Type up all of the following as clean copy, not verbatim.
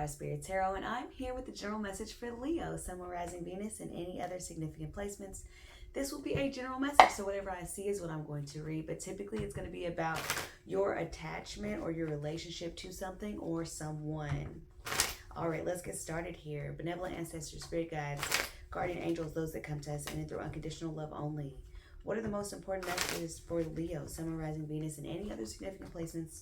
by Spirit Tarot, and I'm here with the general message for Leo, Sun, Moon, Rising, Venus, and any other significant placements. This will be a general message, so whatever I see is what I'm going to read, but typically it's going to be about your attachment or your relationship to something or someone. All right, let's get started here. Benevolent ancestors, spirit guides, guardian angels, those that come to us in and through unconditional love only. What are the most important messages for Leo, Sun, Moon, Rising, Venus, and any other significant placements?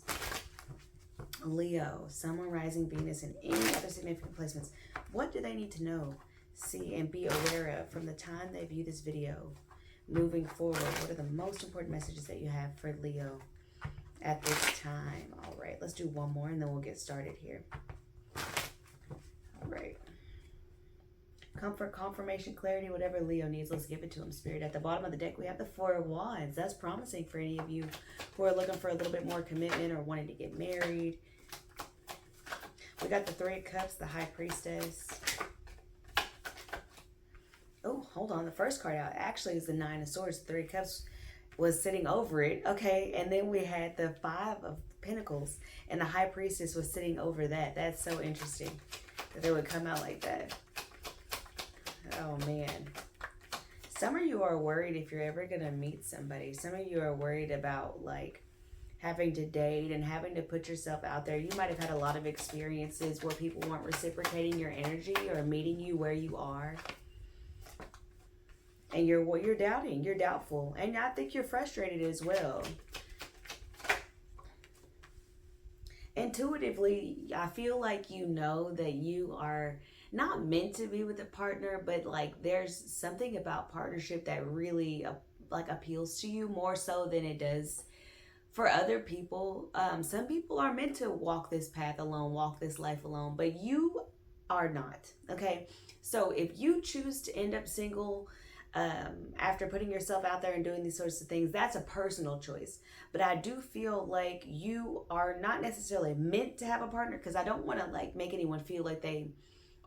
Leo, Sun, Moon, Rising, Venus, and any other significant placements. What do they need to know, see, and be aware of from the time they view this video moving forward? What are the most important messages that you have for Leo at this time? All right, let's do one more and then we'll get started here. All right. Comfort, confirmation, clarity, whatever Leo needs, let's give it to him, Spirit. At the bottom of the deck, we have the Four of Wands. That's promising for any of you who are looking for a little bit more commitment or wanting to get married. We got the Three of Cups, the High Priestess. Oh, hold on. The first card out actually is the Nine of Swords. The Three of Cups was sitting over it. Okay, and then we had the Five of Pentacles, and the High Priestess was sitting over that. That's so interesting that they would come out like that. Oh, man. Some of you are worried if you're ever going to meet somebody. Some of you are worried about, like, having to date and having to put yourself out there. You might have had a lot of experiences where people weren't reciprocating your energy or meeting you where you are. And you're doubting. You're doubtful. And I think you're frustrated as well. Intuitively, I feel like you know that you are not meant to be with a partner, but like there's something about partnership that really like appeals to you more so than it does for other people. Some people are meant to walk this path alone, walk this life alone, but you are not. Okay, so if you choose to end up single after putting yourself out there and doing these sorts of things, that's a personal choice. But I do feel like you are not necessarily meant to have a partner, because I don't want to like make anyone feel like they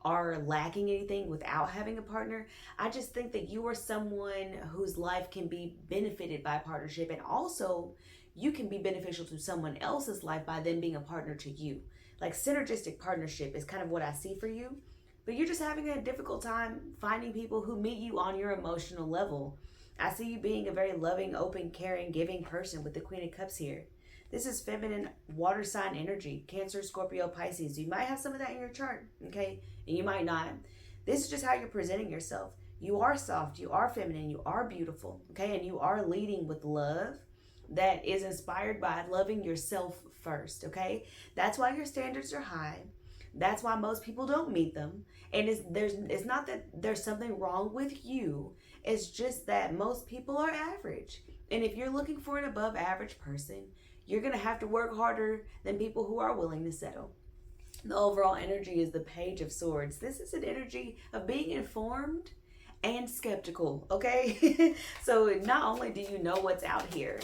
are lacking anything without having a partner. I just think that you are someone whose life can be benefited by a partnership, and also you can be beneficial to someone else's life by them being a partner to you. Like synergistic partnership is kind of what I see for you. But you're just having a difficult time finding people who meet you on your emotional level. I see you being a very loving, open, caring, giving person with the Queen of Cups here. This is feminine water sign energy. Cancer, Scorpio, Pisces. You might have some of that in your chart, okay? And you might not. This is just how you're presenting yourself. You are soft. You are feminine. You are beautiful, okay? And you are leading with love that is inspired by loving yourself first, okay? That's why your standards are high. That's why most people don't meet them. And it's not that there's something wrong with you. It's just that most people are average. And if you're looking for an above average person, you're going to have to work harder than people who are willing to settle. The overall energy is the Page of Swords. This is an energy of being informed and skeptical, okay? So not only do you know what's out here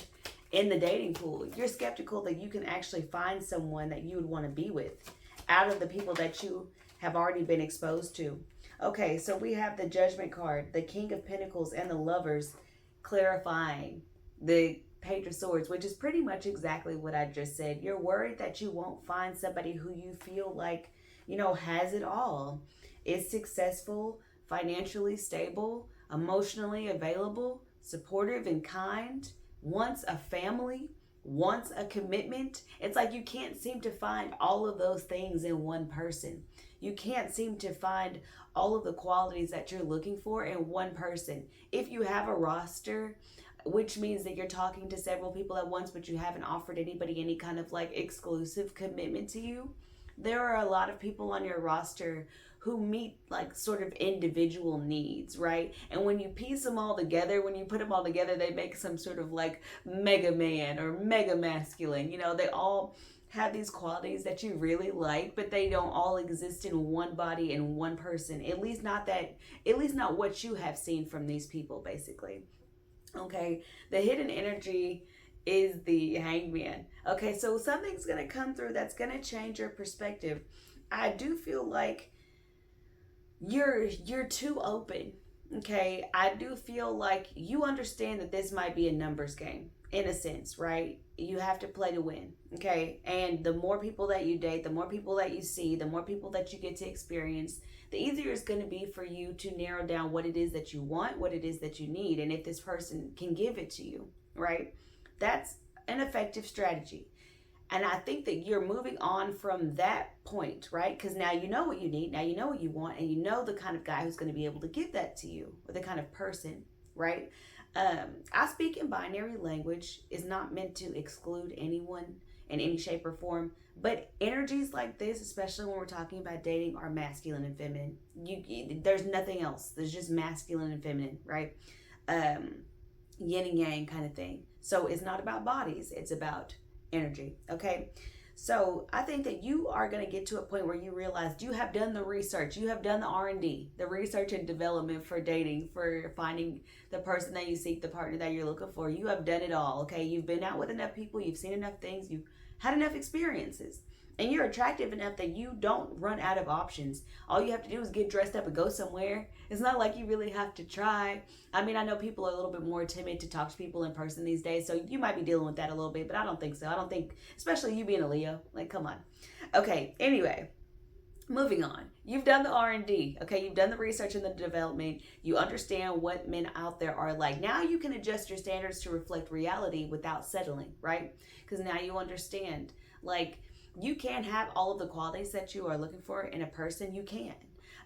in the dating pool, you're skeptical that you can actually find someone that you would want to be with out of the people that you have already been exposed to. Okay, so we have the Judgment card, the King of Pentacles, and the Lovers clarifying the Page of Swords, which is pretty much exactly what I just said. You're worried that you won't find somebody who you feel like, has it all, is successful, financially stable, emotionally available, supportive and kind, wants a family, wants a commitment. It's like you can't seem to find all of those things in one person. You can't seem to find all of the qualities that you're looking for in one person. If you have a roster, which means that you're talking to several people at once, but you haven't offered anybody any kind of like exclusive commitment to you, there are a lot of people on your roster who meet like sort of individual needs, right? And when you piece them all together, when you put them all together, they make some sort of like mega man or mega masculine. They all have these qualities that you really like, but they don't all exist in one body and one person. At least not what you have seen from these people, basically. Okay, the hidden energy is the Hangman. Okay, so something's going to come through that's going to change your perspective. I do feel like you're too open. Okay, I do feel like you understand that this might be a numbers game. in a sense, right? You have to play to win, okay? And the more people that you date, the more people that you see, the more people that you get to experience, the easier it's going to be for you to narrow down what it is that you want, what it is that you need, and if this person can give it to you, right? That's an effective strategy. And I think that you're moving on from that point, right? Because now you know what you need, now you know what you want, and you know the kind of guy who's going to be able to give that to you, or the kind of person, right? I speak in binary language is not meant to exclude anyone in any shape or form, but energies like this, especially when we're talking about dating, are masculine and feminine. There's nothing else. There's just masculine and feminine, right? Um, Yin and yang kind of thing. So it's not about bodies, it's about energy, okay? So I think that you are going to get to a point where you realize you have done the research, you have done the R&D, the research and development for dating, for finding the person that you seek, the partner that you're looking for. You have done it all, okay? You've been out with enough people, you've seen enough things, you've had enough experiences, and you're attractive enough that you don't run out of options. All you have to do is get dressed up and go somewhere. It's not like you really have to try. I mean, I know people are a little bit more timid to talk to people in person these days, so you might be dealing with that a little bit, but I don't think so. I don't think, especially you being a Leo, like, come on. Okay, anyway, moving on. You've done the R&D, okay? You've done the research and the development. You understand what men out there are like. Now you can adjust your standards to reflect reality without settling, right? Because now you understand, like, you can have all of the qualities that you are looking for in a person. You can.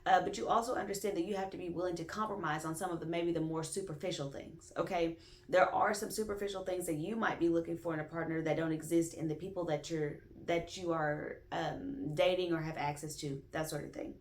But you also understand that you have to be willing to compromise on some of the maybe the more superficial things, okay? There are some superficial things that you might be looking for in a partner that don't exist in the people that you are dating or have access to, that sort of thing.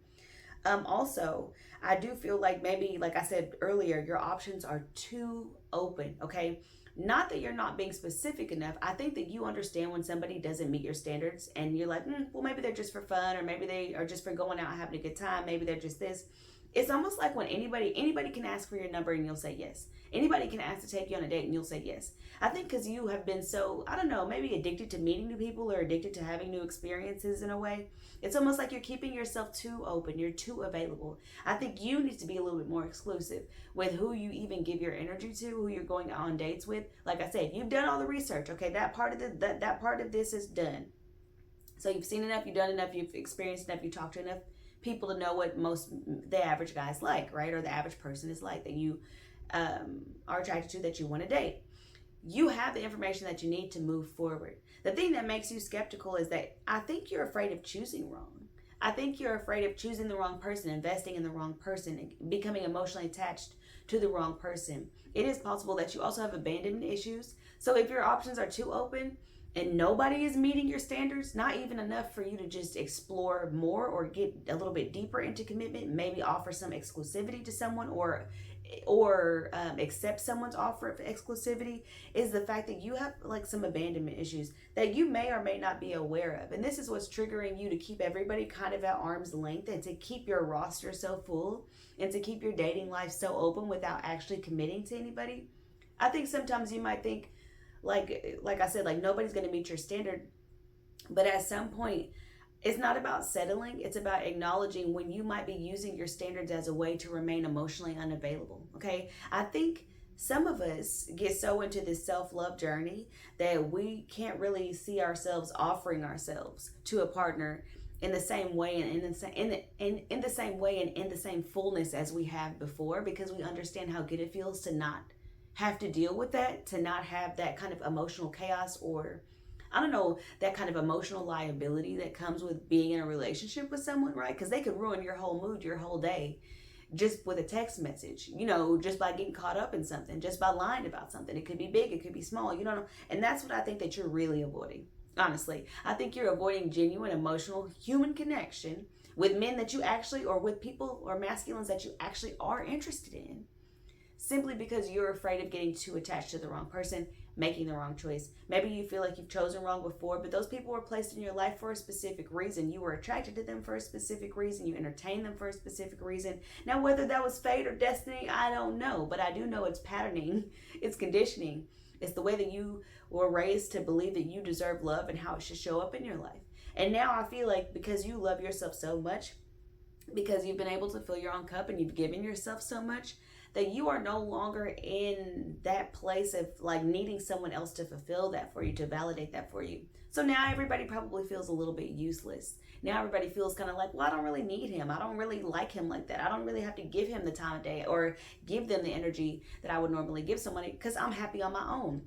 Also, I do feel like maybe, like I said earlier, your options are too open, okay? Not that you're not being specific enough. I think that you understand when somebody doesn't meet your standards and you're like, well, maybe they're just for fun, or maybe they are just for going out and having a good time. Maybe they're just this. It's almost like when anybody can ask for your number and you'll say yes. Anybody can ask to take you on a date and you'll say yes. I think because you have been so, I don't know, maybe addicted to meeting new people or addicted to having new experiences in a way. It's almost like you're keeping yourself too open. You're too available. I think you need to be a little bit more exclusive with who you even give your energy to, who you're going on dates with. Like I said, you've done all the research. Okay, that part of that part of this is done. So you've seen enough, you've done enough, you've experienced enough, you've talked to enough people to know what the average guy's like, right? Or the average person is like that you are attracted to, that you want to date. You have the information that you need to move forward. The thing that makes you skeptical is that I think you're afraid of choosing wrong. I think you're afraid of choosing the wrong person, investing in the wrong person, becoming emotionally attached to the wrong person. It is possible that you also have abandonment issues. So if your options are too open and nobody is meeting your standards, not even enough for you to just explore more or get a little bit deeper into commitment, maybe offer some exclusivity to someone, or accept someone's offer of exclusivity, is the fact that you have like some abandonment issues that you may or may not be aware of. And this is what's triggering you to keep everybody kind of at arm's length, and to keep your roster so full, and to keep your dating life so open without actually committing to anybody. I think sometimes you might think, like I said, like nobody's going to meet your standard, but at some point it's not about settling. It's about acknowledging when you might be using your standards as a way to remain emotionally unavailable. Okay, I think some of us get so into this self-love journey that we can't really see ourselves offering ourselves to a partner in the same way, and in the same way and in the same fullness as we have before, because we understand how good it feels to not have to deal with that, to not have that kind of emotional chaos, or I don't know, that kind of emotional liability that comes with being in a relationship with someone, right? Because they could ruin your whole mood, your whole day, just with a text message, just by getting caught up in something, just by lying about something. It could be big, it could be small, you don't know. And that's what I think that you're really avoiding, honestly. I think you're avoiding genuine, emotional, human connection with men that you actually, or with people or masculines that you actually are interested in, simply because you're afraid of getting too attached to the wrong person, making the wrong choice. Maybe you feel like you've chosen wrong before, but those people were placed in your life for a specific reason. You were attracted to them for a specific reason. You entertained them for a specific reason. Now, whether that was fate or destiny, I don't know, but I do know it's patterning, it's conditioning. It's the way that you were raised to believe that you deserve love and how it should show up in your life. And now I feel like because you love yourself so much, because you've been able to fill your own cup and you've given yourself so much, that you are no longer in that place of like needing someone else to fulfill that for you, to validate that for you. So now everybody probably feels a little bit useless. Now everybody feels kind of like, well, I don't really need him. I don't really like him like that. I don't really have to give him the time of day or give them the energy that I would normally give somebody because I'm happy on my own.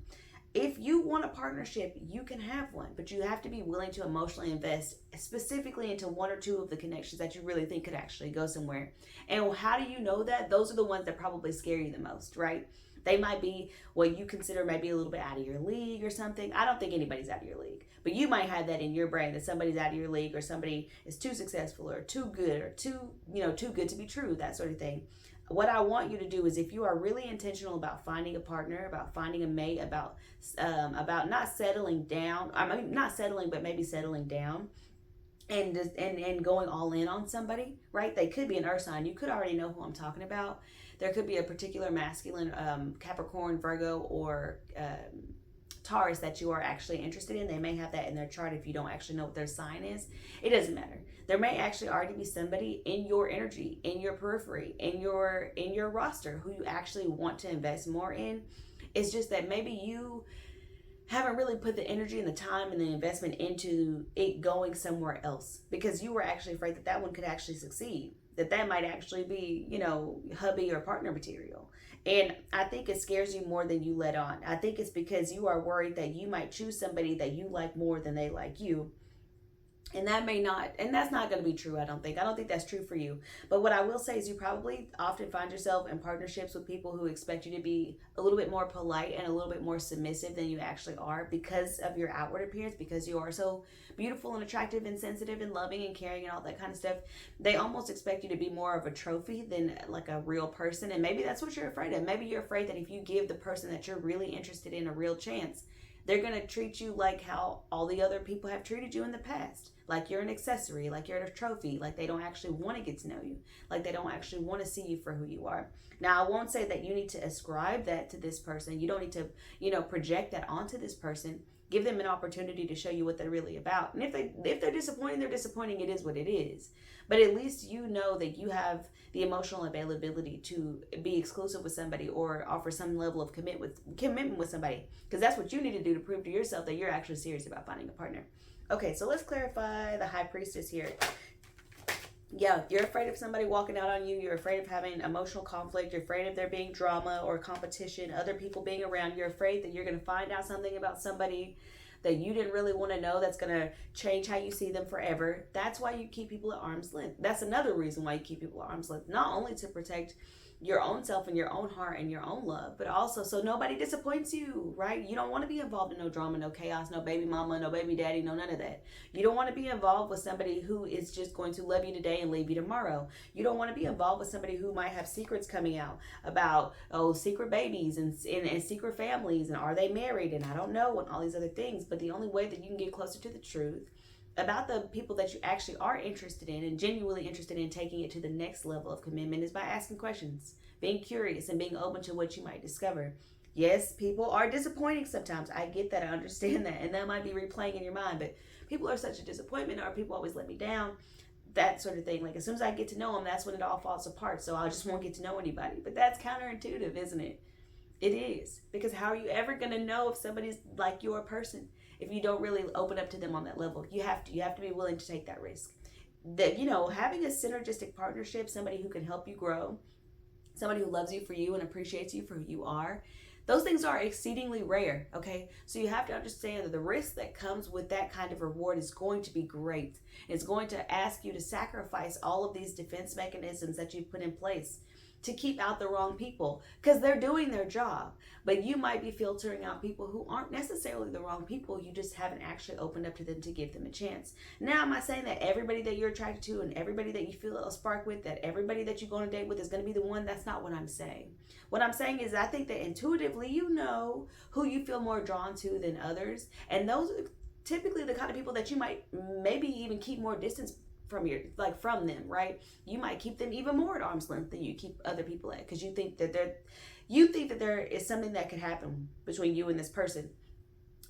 If you want a partnership, you can have one, but you have to be willing to emotionally invest specifically into one or two of the connections that you really think could actually go somewhere. And how do you know that? Those are the ones that probably scare you the most, right? They might be what you consider maybe a little bit out of your league or something. I don't think anybody's out of your league, but you might have that in your brain that somebody's out of your league or somebody is too successful or too good or too good to be true, that sort of thing. What I want you to do is, if you are really intentional about finding a partner, about finding a mate, about not settling down. I mean, not settling, but maybe settling down, and going all in on somebody, right? They could be an earth sign. You could already know who I'm talking about. There could be a particular masculine, Capricorn, Virgo, or Taurus that you are actually interested in. They may have that in their chart if you don't actually know what their sign is. It doesn't matter. There may actually already be somebody in your energy, in your periphery, in your roster who you actually want to invest more in. It's just that maybe you haven't really put the energy and the time and the investment into it going somewhere else because you were actually afraid that that one could actually succeed, that might actually be, hubby or partner material. And I think it scares you more than you let on. I think it's because you are worried that you might choose somebody that you like more than they like you. And that's not going to be true. I don't think that's true for you. But what I will say is you probably often find yourself in partnerships with people who expect you to be a little bit more polite and a little bit more submissive than you actually are because of your outward appearance, because you are so beautiful and attractive and sensitive and loving and caring and all that kind of stuff. They almost expect you to be more of a trophy than like a real person. And maybe that's what you're afraid of. Maybe you're afraid that if you give the person that you're really interested in a real chance, they're going to treat you like how all the other people have treated you in the past. Like you're an accessory, like you're a trophy, like they don't actually want to get to know you, like they don't actually want to see you for who you are. Now, I won't say that you need to ascribe that to this person. You don't need to, project that onto this person. Give them an opportunity to show you what they're really about. And if they're disappointing, they're disappointing. It is what it is. But at least you know that you have the emotional availability to be exclusive with somebody or offer some level of commitment with somebody, because that's what you need to do to prove to yourself that you're actually serious about finding a partner. Okay, so let's clarify the High Priestess here. Yeah, you're afraid of somebody walking out on you. You're afraid of having emotional conflict. You're afraid of there being drama or competition, other people being around. You're afraid that you're going to find out something about somebody that you didn't really want to know that's going to change how you see them forever. That's why you keep people at arm's length. That's another reason why you keep people at arm's length. Not only to protect your own self and your own heart and your own love, but also so nobody disappoints you, right? You don't want to be involved in no drama, no chaos, no baby mama, no baby daddy, no none of that. You don't want to be involved with somebody who is just going to love you today and leave you tomorrow. You don't want to be involved with somebody who might have secrets coming out about, secret babies and secret families and are they married and I don't know and all these other things. But the only way that you can get closer to the truth about the people that you actually are interested in and genuinely interested in taking it to the next level of commitment is by asking questions, being curious, and being open to what you might discover. Yes, people are disappointing sometimes. I get that. I understand that. And that might be replaying in your mind, but people are such a disappointment, or people always let me down, that sort of thing. Like as soon as I get to know them, that's when it all falls apart. So I just won't get to know anybody. But that's counterintuitive, isn't it? It is. Because how are you ever going to know if somebody's like your person if you don't really open up to them on that level? You have to be willing to take that risk. That, having a synergistic partnership, somebody who can help you grow, somebody who loves you for you and appreciates you for who you are, those things are exceedingly rare, okay? So you have to understand that the risk that comes with that kind of reward is going to be great. It's going to ask you to sacrifice all of these defense mechanisms that you've put in place to keep out the wrong people, because they're doing their job. But you might be filtering out people who aren't necessarily the wrong people. You just haven't actually opened up to them to give them a chance. Now, am I saying that everybody that you're attracted to and everybody that you feel a spark with, that everybody that you go on a date with is going to be the one? That's not what I'm saying. What I'm saying is I think that intuitively you know who you feel more drawn to than others. And those are typically the kind of people that you might maybe even keep more distance from them, right? You might keep them even more at arm's length than you keep other people at, because you think that there is something that could happen between you and this person.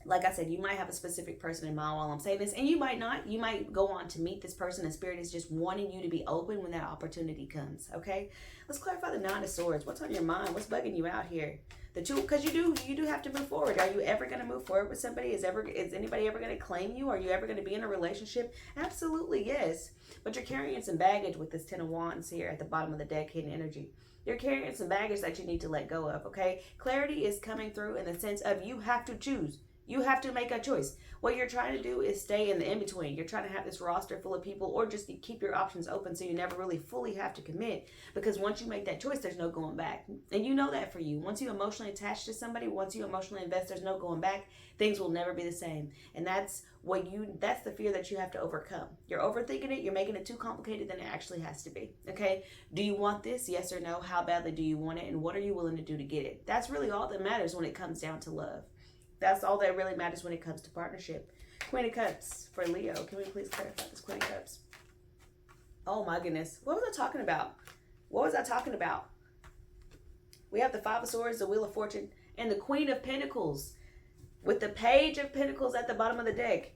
Like I said, you might have a specific person in mind while I'm saying this, and you might not. You might go on to meet this person, and Spirit is just wanting you to be open when that opportunity comes. Okay, let's clarify the Nine of Swords. What's on your mind? What's bugging you out here? The two, because you do have to move forward. Are you ever going to move forward with somebody? Is anybody ever going to claim you? Are you ever going to be in a relationship? Absolutely, yes. But you're carrying some baggage with this Ten of Wands here at the bottom of the deck, hidden energy. You're carrying some baggage that you need to let go of. Okay, clarity is coming through in the sense of you have to choose. You have to make a choice. What you're trying to do is stay in the in-between. You're trying to have this roster full of people, or just keep your options open so you never really fully have to commit. Because once you make that choice, there's no going back. And you know that for you. Once you emotionally attach to somebody, once you emotionally invest, there's no going back. Things will never be the same. And that's the fear that you have to overcome. You're overthinking it. You're making it too complicated than it actually has to be. Okay? Do you want this? Yes or no? How badly do you want it? And what are you willing to do to get it? That's really all that matters when it comes down to love. That's all that really matters when it comes to partnership. Queen of Cups for Leo. Can we please clarify this Queen of Cups? Oh my goodness. What was I talking about? What was I talking about? We have the Five of Swords, the Wheel of Fortune, and the Queen of Pentacles with the Page of Pentacles at the bottom of the deck.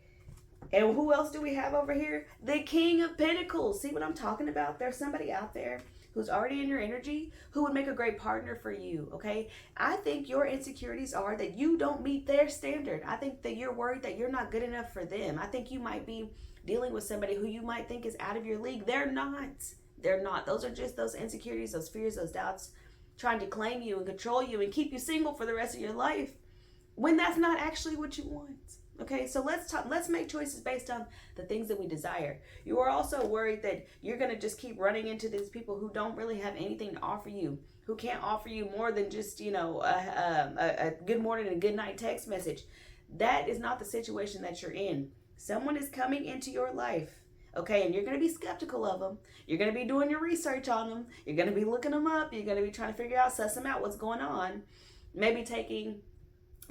And who else do we have over here? The King of Pentacles. See what I'm talking about? There's somebody out there who's already in your energy who would make a great partner for you, okay? I think your insecurities are that you don't meet their standard. I think that you're worried that you're not good enough for them. I think you might be dealing with somebody who you might think is out of your league. They're not. They're not. Those are just those insecurities, those fears, those doubts, trying to claim you and control you and keep you single for the rest of your life when that's not actually what you want. Okay, so let's make choices based on the things that we desire. You are also worried that you're going to just keep running into these people who don't really have anything to offer you, who can't offer you more than just, a good morning and good night text message. That is not the situation that you're in. Someone is coming into your life, okay, and you're going to be skeptical of them. You're going to be doing your research on them. You're going to be looking them up. You're going to be trying to figure out, suss them out, what's going on. Maybe taking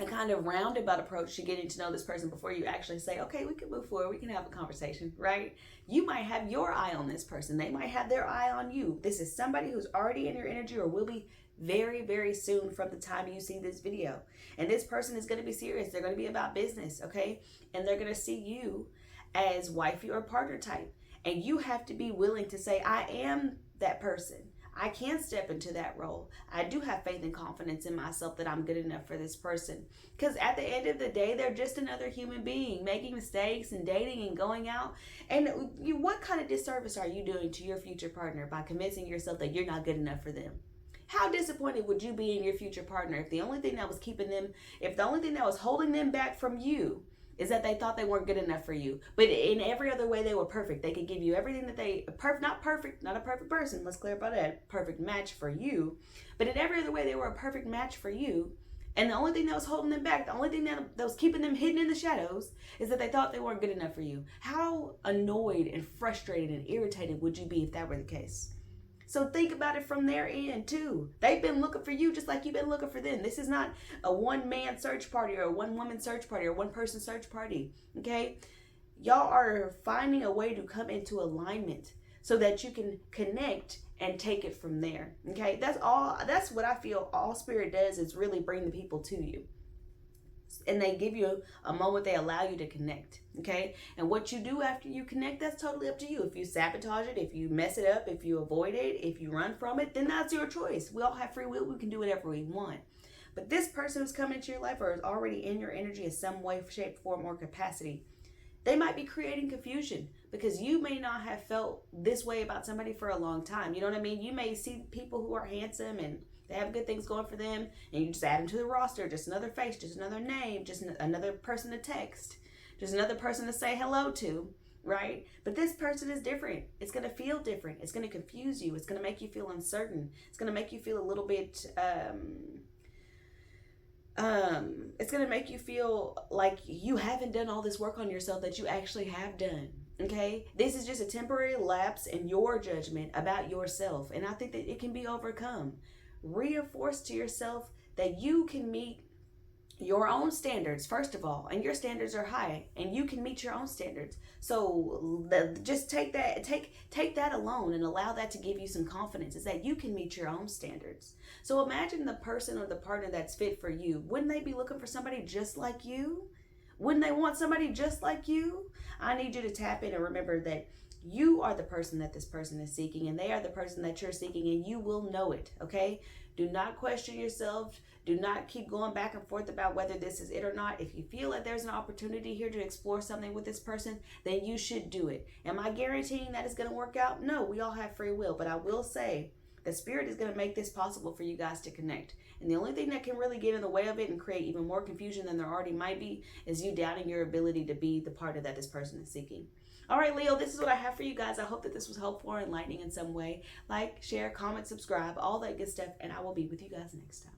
a kind of roundabout approach to getting to know this person before you actually say, okay, we can move forward, we can have a conversation, right? You might have your eye on this person. They might have their eye on you. This is somebody who's already in your energy or will be very, very soon from the time you see this video. And this person is going to be serious. They're going to be about business, okay? And they're going to see you as wifey or partner type. And you have to be willing to say, I am that person. I can step into that role. I do have faith and confidence in myself that I'm good enough for this person. Because at the end of the day, they're just another human being making mistakes and dating and going out. And what kind of disservice are you doing to your future partner by convincing yourself that you're not good enough for them? How disappointed would you be in your future partner if the only thing that was holding them back from you is that they thought they weren't good enough for you, but in every other way they were perfect. They could give you everything that not a perfect person, let's clarify that, perfect match for you, but in every other way they were a perfect match for you. And the only thing that was holding them back, the only thing that was keeping them hidden in the shadows is that they thought they weren't good enough for you. How annoyed and frustrated and irritated would you be if that were the case? So think about it from their end too. They've been looking for you just like you've been looking for them. This is not a one-man search party or a one-woman search party or one-person search party, okay? Y'all are finding a way to come into alignment so that you can connect and take it from there, okay? That's what I feel all Spirit does, is really bring the people to you. And they give you a moment, they allow you to connect, okay? And what you do after you connect, that's totally up to you. If you sabotage it, if you mess it up, if you avoid it, if you run from it, then that's your choice. We all have free will. We can do whatever we want. But this person who's coming into your life or is already in your energy in some way, shape, form, or capacity, they might be creating confusion because you may not have felt this way about somebody for a long time. You know what I mean? You may see people who are handsome and they have good things going for them, and you just add them to the roster, just another face, just another name, just another person to text, just another person to say hello to, right? But this person is different. It's going to feel different. It's going to confuse you. It's going to make you feel uncertain. It's going to make you feel a little bit, it's going to make you feel like you haven't done all this work on yourself that you actually have done. Okay, this is just a temporary lapse in your judgment about yourself, and I think that it can be overcome. Reinforce to yourself that you can meet your own standards, first of all, and your standards are high, and you can meet your own standards. So just take that alone and allow that to give you some confidence, is that you can meet your own standards. So imagine the person or the partner that's fit for you. Wouldn't they be looking for somebody just like you? when they want somebody just like you, I need you to tap in and remember that you are the person that this person is seeking, and they are the person that you're seeking, and you will know it, okay? Do not question yourself. Do not keep going back and forth about whether this is it or not. If you feel like there's an opportunity here to explore something with this person, then you should do it. Am I guaranteeing that it's going to work out? No, we all have free will, but I will say the Spirit is going to make this possible for you guys to connect. And the only thing that can really get in the way of it and create even more confusion than there already might be is you doubting your ability to be the partner that this person is seeking. All right, Leo, this is what I have for you guys. I hope that this was helpful or enlightening in some way. Like, share, comment, subscribe, all that good stuff, and I will be with you guys next time.